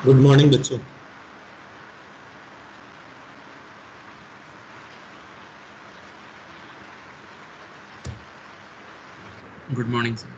Good morning बच्चों। Good morning sir.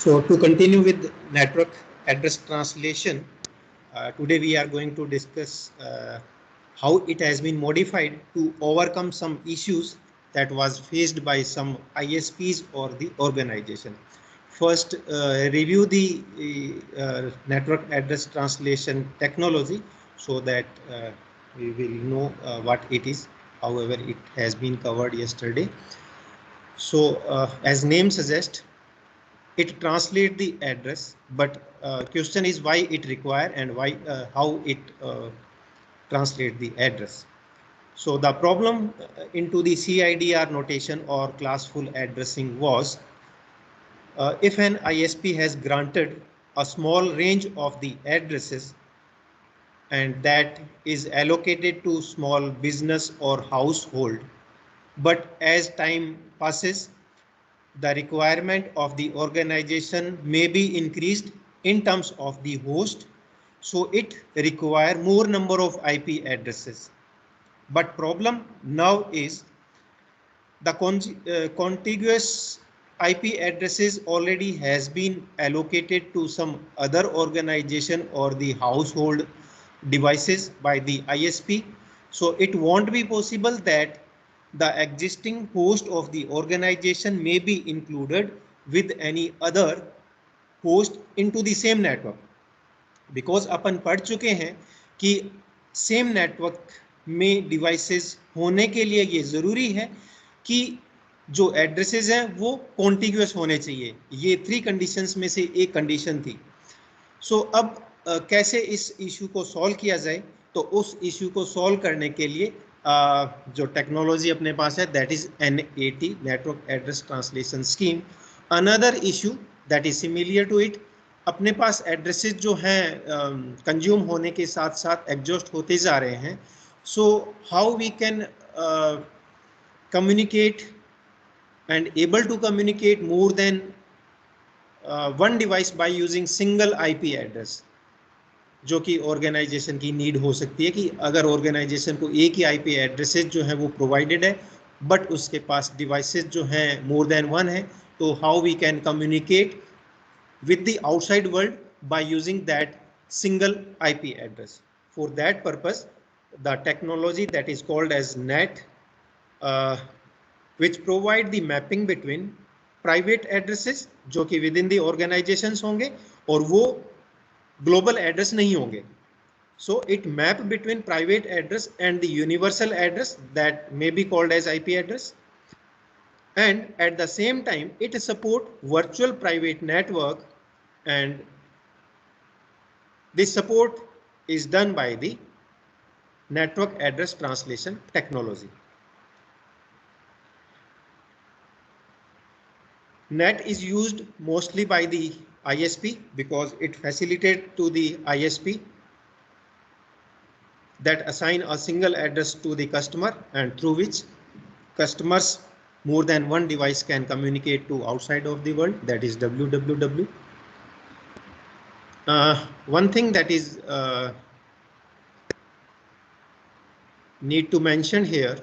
So to continue with network address translation, today we are going to discuss how it has been modified to overcome some issues that was faced by some ISPs or the organization. First, review the network address translation technology so that we will know what it is. However, it has been covered yesterday. So as name suggests, it translates the address, but question is why it require and why how it translate the address. So the problem into the CIDR notation or classful addressing was if an ISP has granted a small range of the addresses and that is allocated to small business or household, but as time passes, the requirement of the organization may be increased in terms of the host, so it require more number of IP addresses. But problem now is the contiguous IP addresses already has been allocated to some other organization or the household devices by the ISP. So it won't be possible that the existing host of the organization may be included with any other host into the same network, because अपन पढ़ चुके हैं कि same network में devices होने के लिए ये जरूरी है कि जो एड्रेसेस हैं वो कॉन्टिग्यूअस होने चाहिए। ये 3 कंडीशंस में से एक कंडीशन थी। सो अब कैसे इस इशू को सॉल्व किया जाए, तो उस इशू को सॉल्व करने के लिए जो टेक्नोलॉजी अपने पास है that is NAT, network address translation scheme. Another issue that is similar to it, अपने पास एड्रेसेस जो हैं कंज्यूम होने के साथ साथ एग्जॉस्ट होते जा रहे हैं। So how we can communicate and able to communicate more than one device by using single IP address, जो कि ऑर्गेनाइजेशन की नीड हो सकती है कि अगर ऑर्गेनाइजेशन को एक ही आईपी एड्रेसेस जो है वो प्रोवाइडेड है बट उसके पास डिवाइसेस जो हैं मोर देन वन है, तो how we can communicate with the outside world by using that single IP address. For that purpose, the technology that is called as NAT, which provide the mapping between private addresses जो कि within the organizations होंगे और वो global address नहीं होंगे. So it map between private address and the universal address that may be called as IP address. And at the same time, it support virtual private network, and this support is done by the network address translation technology. NAT is used mostly by the ISP because it facilitates to the ISP that assign a single address to the customer and through which customers more than one device can communicate to outside of the world, that is WWW. One thing that is need to mention here,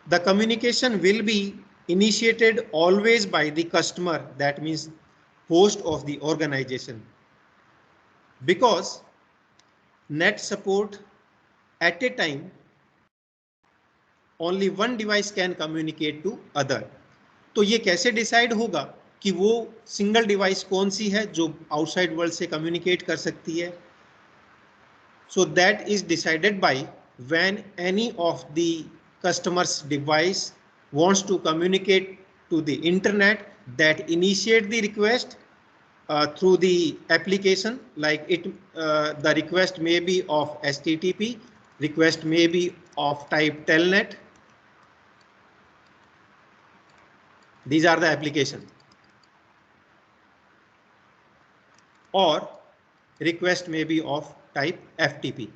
the communication will be initiated always by the customer, that means host of the organization, because net support at a time only one device can communicate to other. तो ये कैसे decide होगा कि वो single device कौन सी है जो outside world से कम्युनिकेट कर सकती है? So that is decided by when any of the customer's device wants to communicate to the internet, that initiate the request through the application, like the request may be of HTTP, request may be of type telnet. These are the application. Or request may be of type FTP.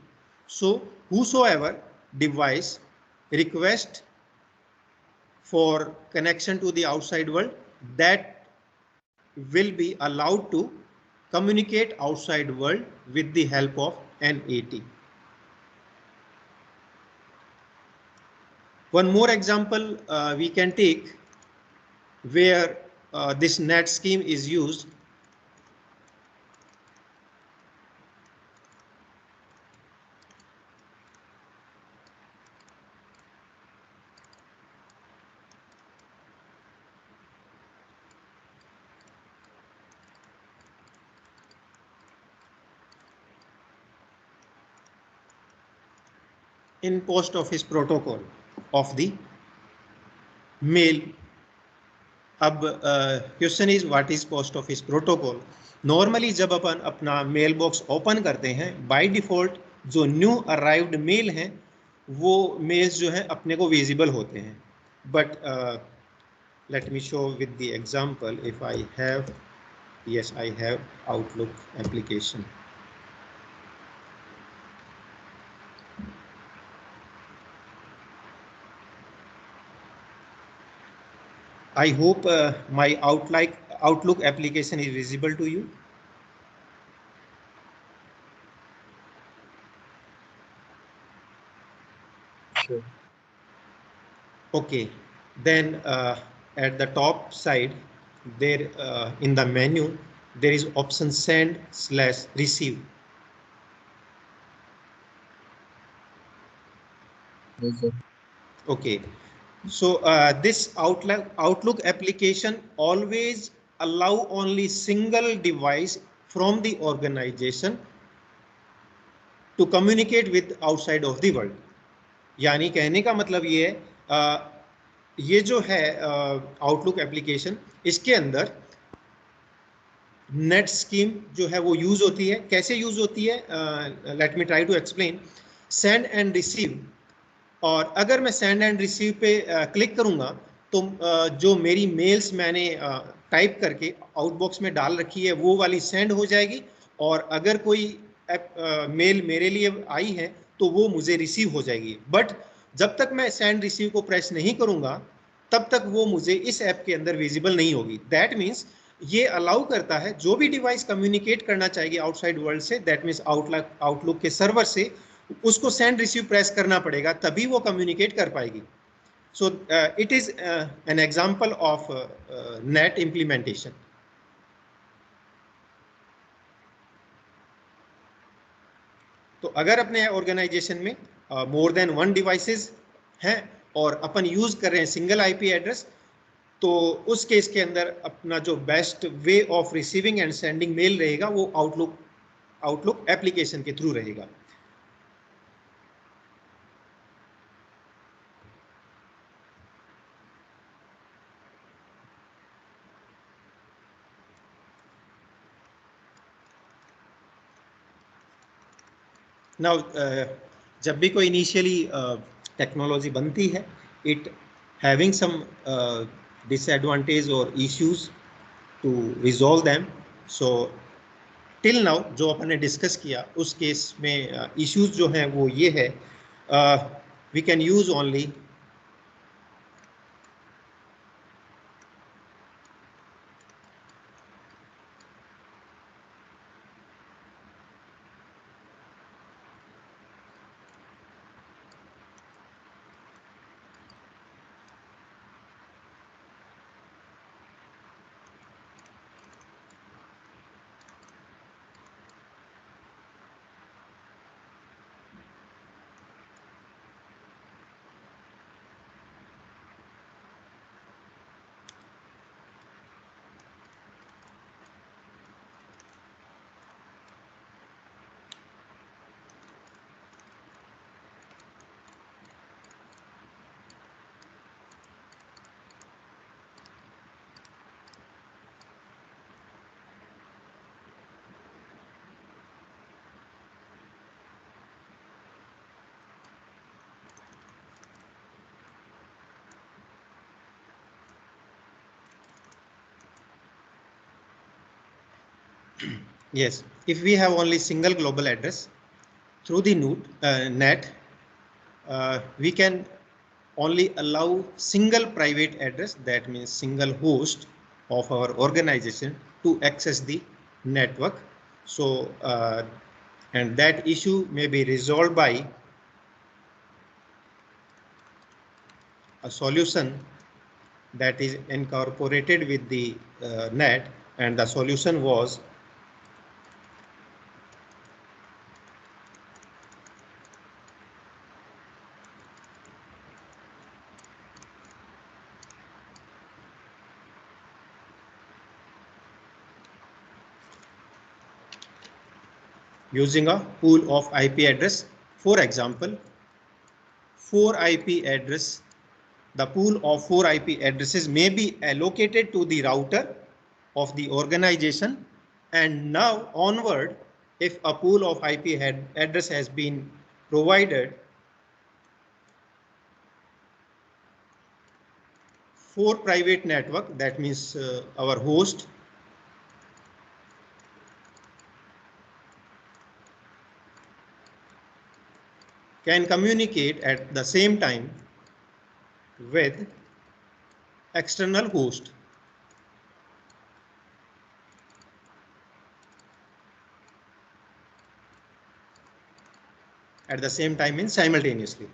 So whosoever device request for connection to the outside world, that will be allowed to communicate outside world with the help of NAT. One more example we can take where this NAT scheme is used. In post office protocol of the mail. अब question is what is post office protocol? Normally जब अपन अपना mail box open करते हैं, by default जो new arrived mail हैं वो mails जो है अपने को विजिबल होते हैं. But let me show with the example. If I have, yes I have outlook application. I hope my Outlook application is visible to you. Sure. Okay, then at the top side there in the menu there is option send/receive. Yes, sir. Okay, so this Outlook application always allow only single device from the organization to communicate with outside of the world. यानी कहने का मतलब ये है ये जो है outlook application, इसके अंदर नेट स्कीम जो है वो यूज होती है. कैसे यूज होती है? Let me try to explain. Send and receive, और अगर मैं सेंड एंड रिसीव पे क्लिक करूंगा तो जो मेरी मेल्स मैंने टाइप करके आउटबॉक्स में डाल रखी है वो वाली सेंड हो जाएगी, और अगर कोई मेल मेरे लिए आई है तो वो मुझे रिसीव हो जाएगी. बट जब तक मैं सेंड रिसीव को प्रेस नहीं करूंगा तब तक वो मुझे इस ऐप के अंदर विजिबल नहीं होगी. दैट मीन्स ये अलाउ करता है जो भी डिवाइस कम्युनिकेट करना चाहेगी आउटसाइड वर्ल्ड से, दैट मीन्स आउटलुक के सर्वर से, उसको सेंड रिसीव प्रेस करना पड़ेगा तभी वो कम्युनिकेट कर पाएगी. So it is an example of net implementation. तो अगर अपने ऑर्गेनाइजेशन में मोर देन वन डिवाइसेस हैं और अपन यूज कर रहे हैं सिंगल आईपी एड्रेस, तो उस केस के अंदर अपना जो best way of receiving and sending mail रहेगा वो आउटलुक एप्लीकेशन के थ्रू रहेगा. नाउ जब भी कोई इनिशियली टेक्नोलॉजी बनती है, इट हैविंग सम डिसएडवांटेज और issues to resolve them. So till now जो अपन ने डिस्कस किया उस केस में इश्यूज जो हैं वो ये है, we can use only Yes, if we have only single global address through the net, we can only allow single private address, that means single host of our organization, to access the network. So, and that issue may be resolved by a solution that is incorporated with the net, and the solution was using a pool of IP address. For example, 4 IP address, the pool of 4 IP addresses may be allocated to the router of the organization, and now onward, if a pool of IP address has been provided for private network, that means our host can communicate at the same time with external host. At the same time means simultaneously.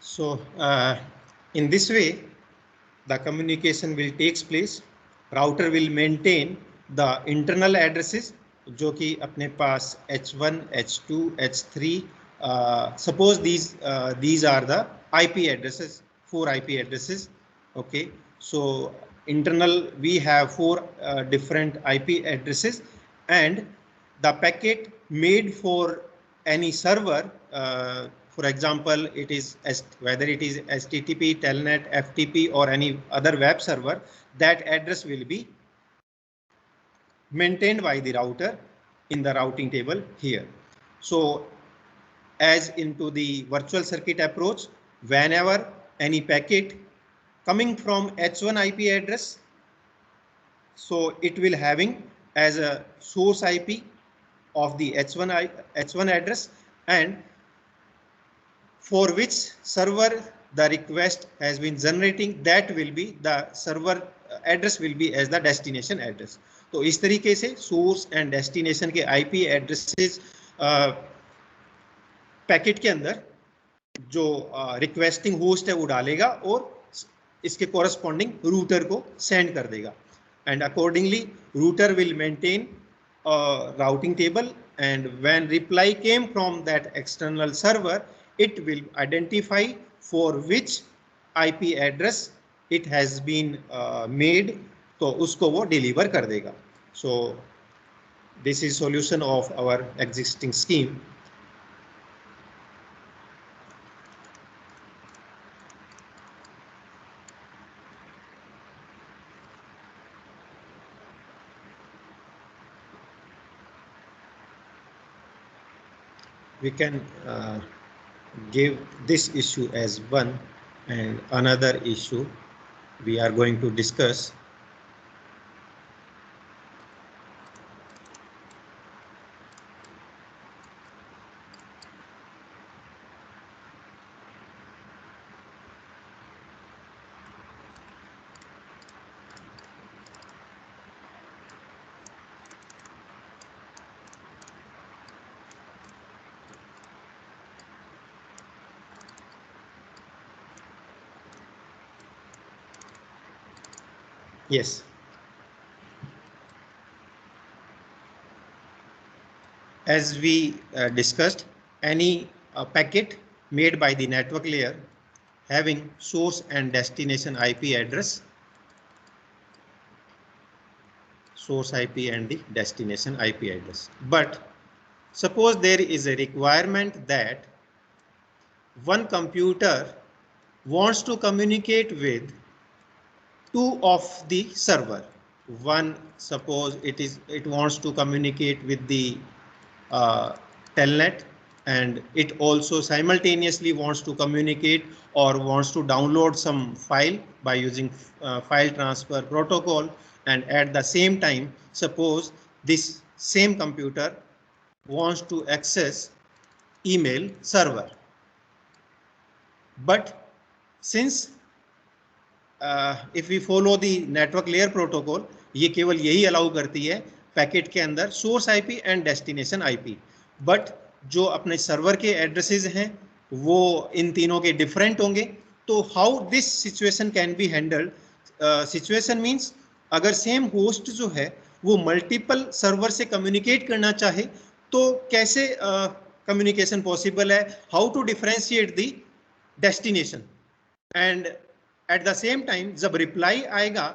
So in this way, the communication will takes place. Router will maintain the internal addresses जो कि अपने पास H1, H2, H3. Suppose these are the IP addresses, 4 IP addresses. Okay, so internal we have 4 different IP addresses, and the packet made for any server, for example, it is whether it is HTTP, Telnet, FTP, or any other web server, that address will be maintained by the router in the routing table here. So as into the virtual circuit approach, whenever any packet coming from H1 IP address, so it will having as a source IP of the H1 address, and for which server the request has been generating, that will be the server address will be as the destination address. तो इस तरीके से source and destination के IP addresses packet के अंदर जो requesting host है वो डालेगा और इसके कोरस्पॉन्डिंग रूटर को सेंड कर देगा, and accordingly router will maintain routing table, and when reply came from that external server, it will identify for which IP address it has been made, तो उसको वो deliver कर देगा. So this is solution of our existing scheme. we can give this issue as one, and another issue we are going to discuss. Yes. As we discussed, any packet made by the network layer having source and destination IP address, source IP and the destination IP address. But suppose there is a requirement that one computer wants to communicate with two of the server. One, suppose it wants to communicate with the telnet, and it also simultaneously wants to communicate or wants to download some file by using file transfer protocol, and at the same time suppose this same computer wants to access email server. But since if we follow the network layer protocol, ये केवल यही allow करती है packet के अंदर source IP and destination IP, but जो अपने server के एड्रेसेस हैं वो इन तीनों के डिफरेंट होंगे. तो how this situation can be handled? Situation means अगर सेम होस्ट जो है वो मल्टीपल सर्वर से कम्युनिकेट करना चाहे तो कैसे कम्युनिकेशन पॉसिबल है? How to differentiate the destination? And at the same time जब रिप्लाई आएगा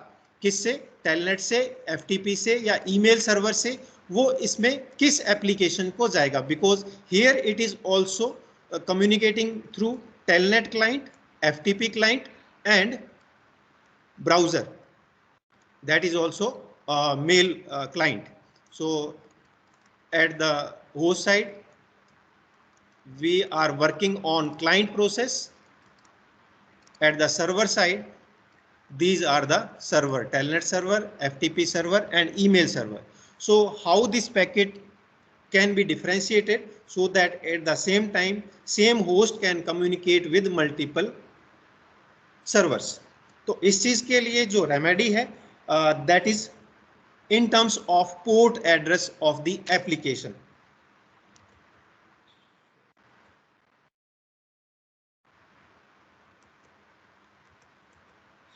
किससे, टेलनेट से, एफटीपी से या ईमेल सर्वर से, वो इसमें किस एप्लीकेशन को जाएगा? Because here it is also communicating through telnet client, FTP client and browser, that is also a mail client. So at the host side we are working on client process. At the server side, these are the server, telnet server, FTP server and email server. So how this packet can be differentiated so that at the same time same host can communicate with multiple servers? तो इस चीज के लिए जो remedy है that is in terms of port address of the application.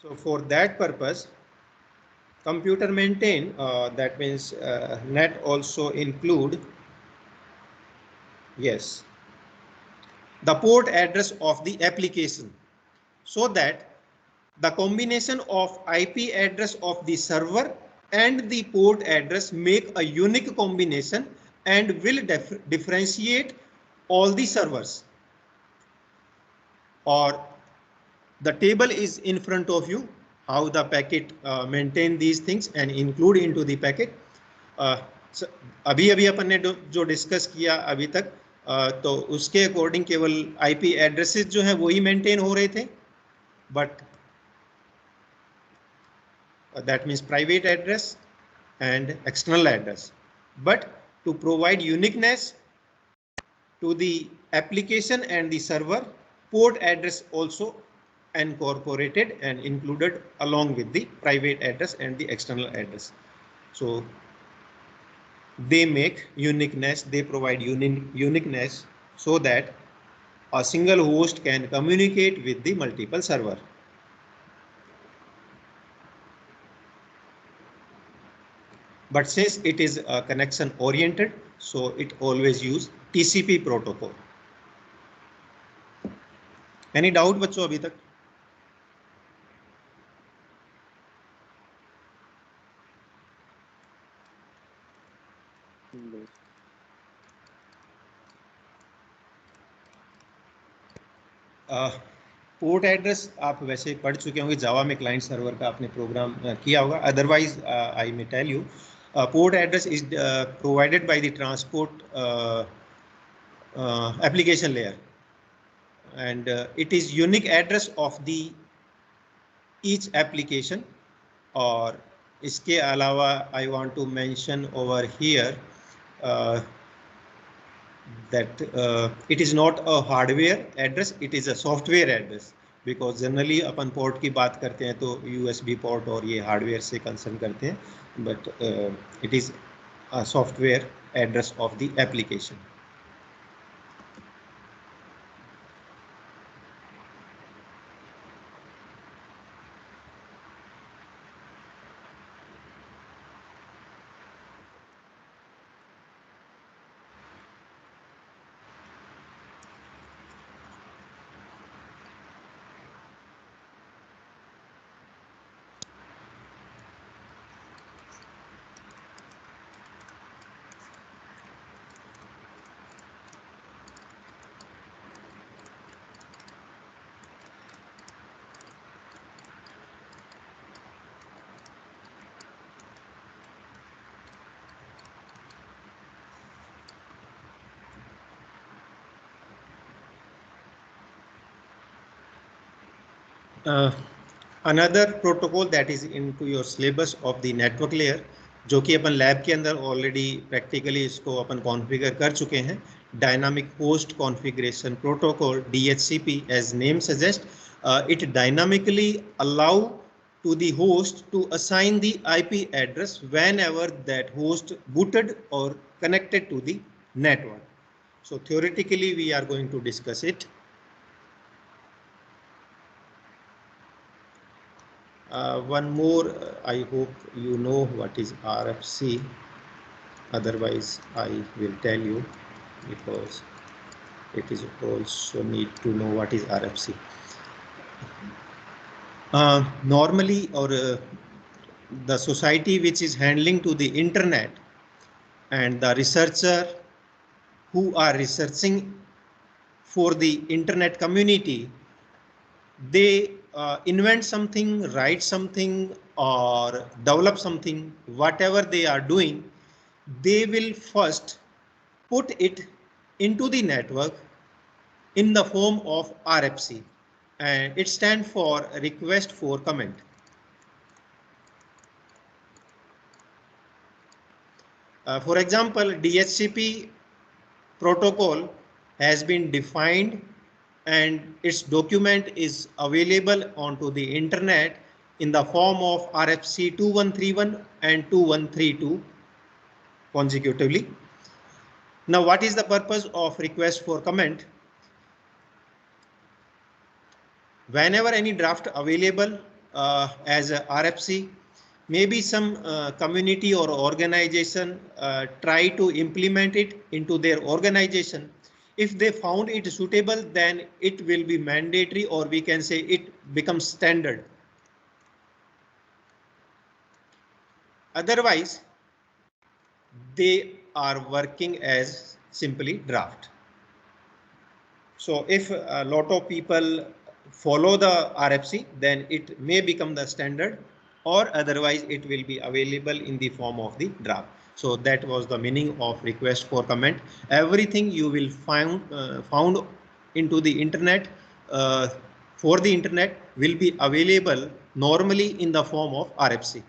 So for that purpose, computer maintain, that means net also include, yes, the port address of the application, so that the combination of IP address of the server and the port address make a unique combination and will differentiate all the servers. Or the table is in front of you, how the packet maintain these things and include into the packet. अभी अपन ने जो discuss किया अभी तक, तो उसके according केवल IP addresses जो हैं वही मेंटेन हो रहे थे, but that means private address and external address. But to provide uniqueness to the application and the server, port address also incorporated and included along with the private address and the external address. So they make uniqueness, they provide uniqueness so that a single host can communicate with the multiple server. But since it is connection oriented, so it always use TCP protocol. Any doubt बच्चों अभी तक? Port address आप वैसे पढ़ चुके होंगे, जावा में client server का आपने प्रोग्राम किया होगा. Otherwise I may tell you, port address is provided by the transport application layer, and it is unique address of the each application. और इसके अलावा I want to mention over here that it is not a hardware address, it is a software address, because generally upon port की बात करते हैं तो USB port और ये हार्डवेयर से कंसर्न करते हैं, but it is a software address of the application. Another protocol that is into your syllabus of the network layer, जो कि अपन लैब के अंदर ऑलरेडी प्रैक्टिकली इसको अपन कॉन्फ़िगर कर चुके हैं, dynamic host configuration protocol DHCP, as name suggests, it dynamically allow to the host to assign the IP address whenever that host booted or connected to the network. So theoretically we are going to discuss it. One more, I hope you know what is RFC, otherwise I will tell you, because it is also need to know what is RFC. Normally, or the society which is handling to the internet and the researcher who are researching for the internet community, they invent something, write something, or develop something, whatever they are doing, they will first put it into the network in the form of RFC, and it stands for request for comment. For example, DHCP protocol has been defined and its document is available onto the internet in the form of RFC 2131 and 2132 consecutively. Now, what is the purpose of request for comment? Whenever any draft available as a RFC, maybe some community or organization try to implement it into their organization. If they found it suitable, then it will be mandatory, or we can say it becomes standard. Otherwise, they are working as simply draft. So if a lot of people follow the RFC, then it may become the standard, or otherwise it will be available in the form of the draft. So that was the meaning of request for comment. Everything you will found into the internet for the internet will be available normally in the form of RFC.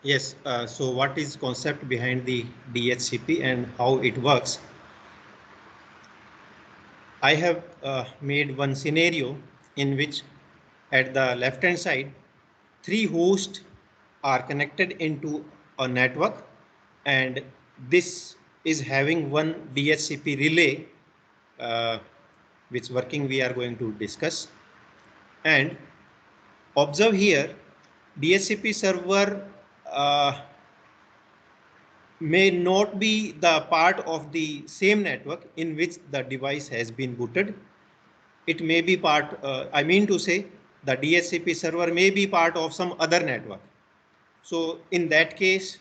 Yes. So what is concept behind the DHCP and how it works? I have made one scenario in which at the left hand side, 3 hosts are connected into a network, and this is having one DHCP relay, uh, which working we are going to discuss. And observe here, DHCP server may not be the part of the same network in which the device has been booted. It may be part, I mean to say, the DHCP server may be part of some other network. So in that case,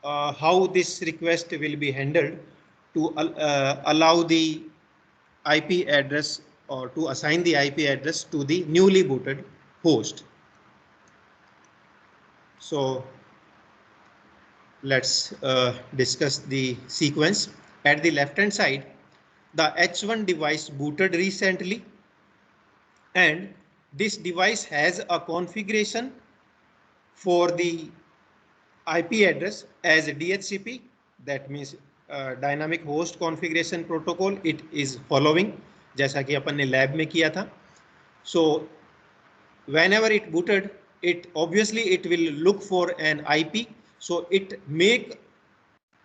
how this request will be handled to allow the IP address or to assign the IP address to the newly booted host. So let's discuss the sequence. At the left hand side, the H1 device booted recently, and this device has a configuration for the IP address as a DHCP. That means dynamic host configuration protocol it is following, जैसा कि अपन ने lab में किया था. So whenever it booted, it obviously it will look for an IP. So it make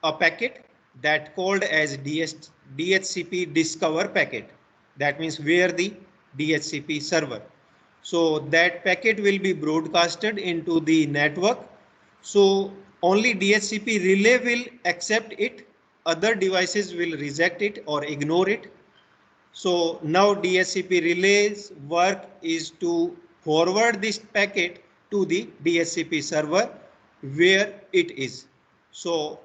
a packet that called as DHCP discover packet. That means where the DHCP server. So that packet will be broadcasted into the network. So only DHCP relay will accept it. Other devices will reject it or ignore it. So now DHCP relay's work is to forward this packet to the DHCP server where it is. So,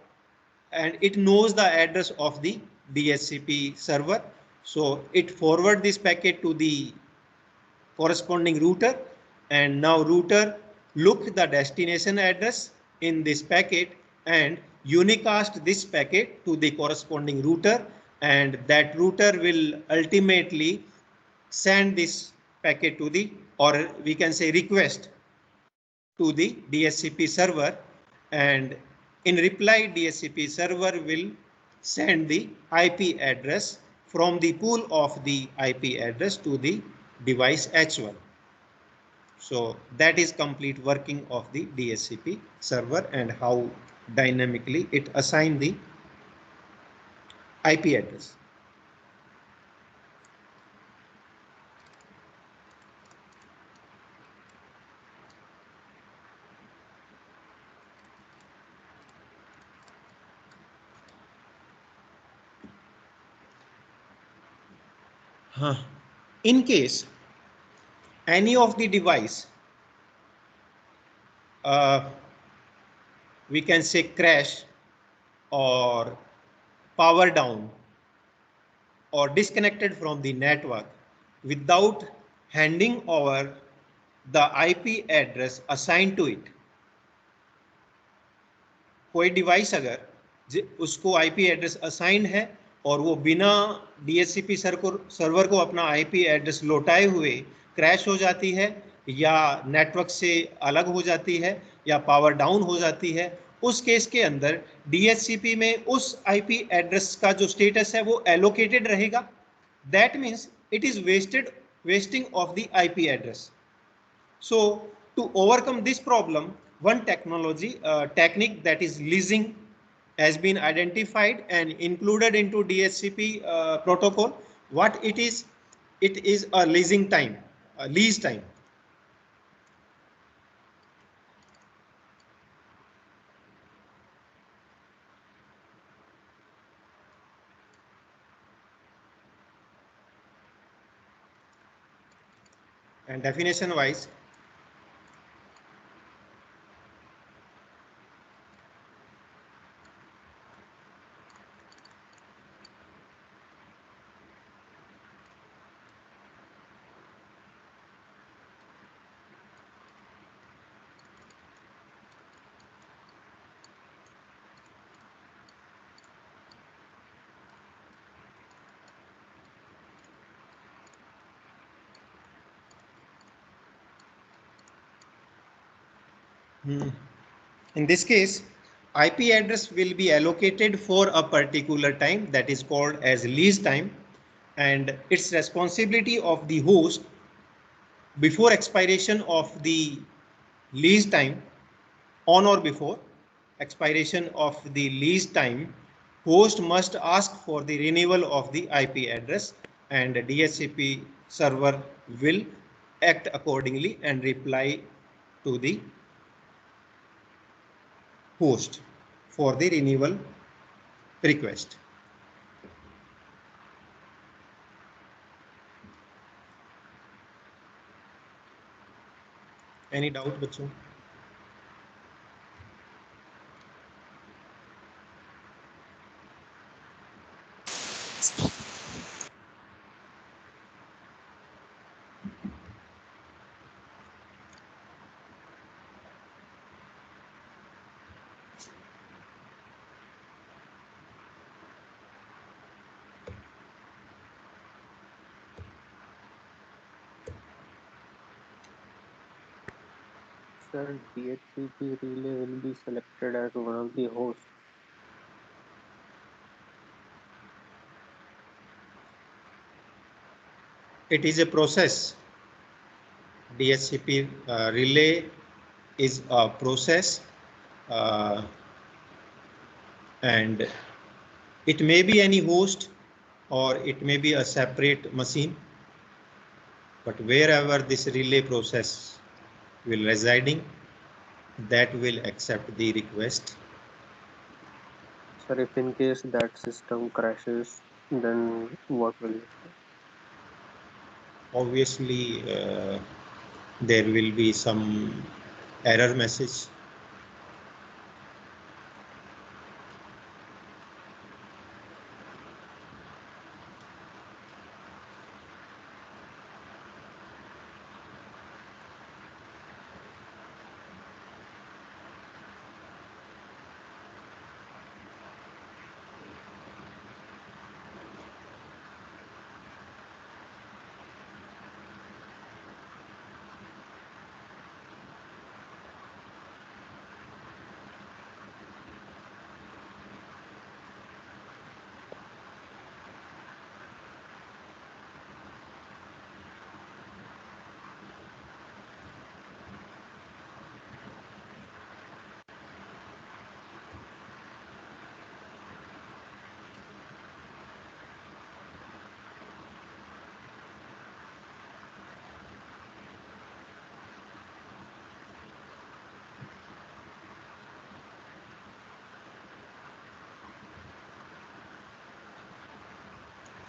and it knows the address of the DHCP server. So it forward this packet to the corresponding router, and now router look the destination address in this packet and unicast this packet to the corresponding router, and that router will ultimately send this packet to the, or we can say request to the DHCP server, and in reply DHCP server will send the IP address from the pool of the IP address to the device H1. So that is complete working of the DHCP server and how dynamically it assign the IP address. In case any of the device, we can say crash or power down or disconnected from the network without handing over the IP address assigned to it. कोई device अगर उसको IP address assign है और वो बिना DHCP server को अपना IP address लौटाए हुए क्रैश हो जाती है या नेटवर्क से अलग हो जाती है या पावर डाउन हो जाती है, उस केस के अंदर डीएचसीपी में उस आईपी एड्रेस का जो स्टेटस है वो एलोकेटेड रहेगा. That means it is wasting of the IP address. So to overcome this problem, one technique that is leasing has been identified and included into DHCP protocol. What it is a leasing time, a lease time. And definition wise, In this case, IP address will be allocated for a particular time, that is called as lease time, and it's responsibility of the host before expiration of the lease time, on or before expiration of the lease time, host must ask for the renewal of the IP address, and the DHCP server will act accordingly and reply to the host for the renewal request. Any doubt, बच्चों? Sir, DHCP relay will be selected as one of the hosts. It is a process. DHCP relay is a process, and it may be any host or it may be a separate machine, but wherever this relay process will residing, that will accept the request. Sir, if in case that system crashes, then what will it do? Obviously, there will be some error message.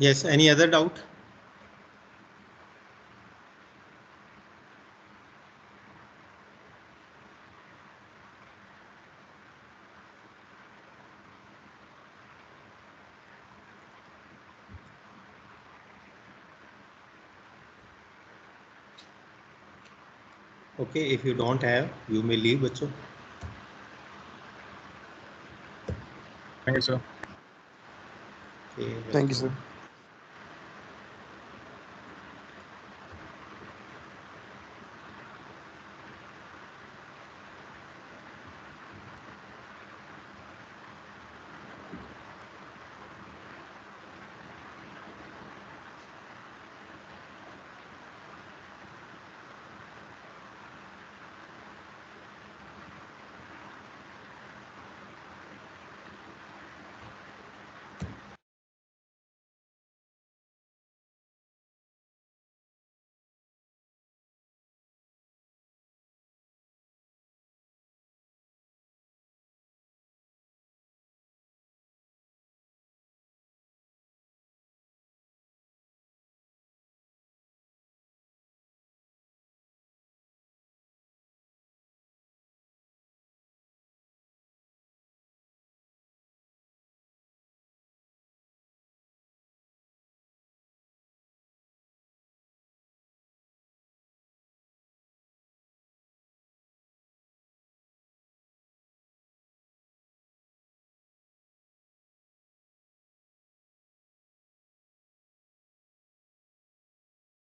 Yes, any other doubt? Okay, if you don't have, you may leave, बच्चों. Thank you, sir. Okay, Thank you, sir.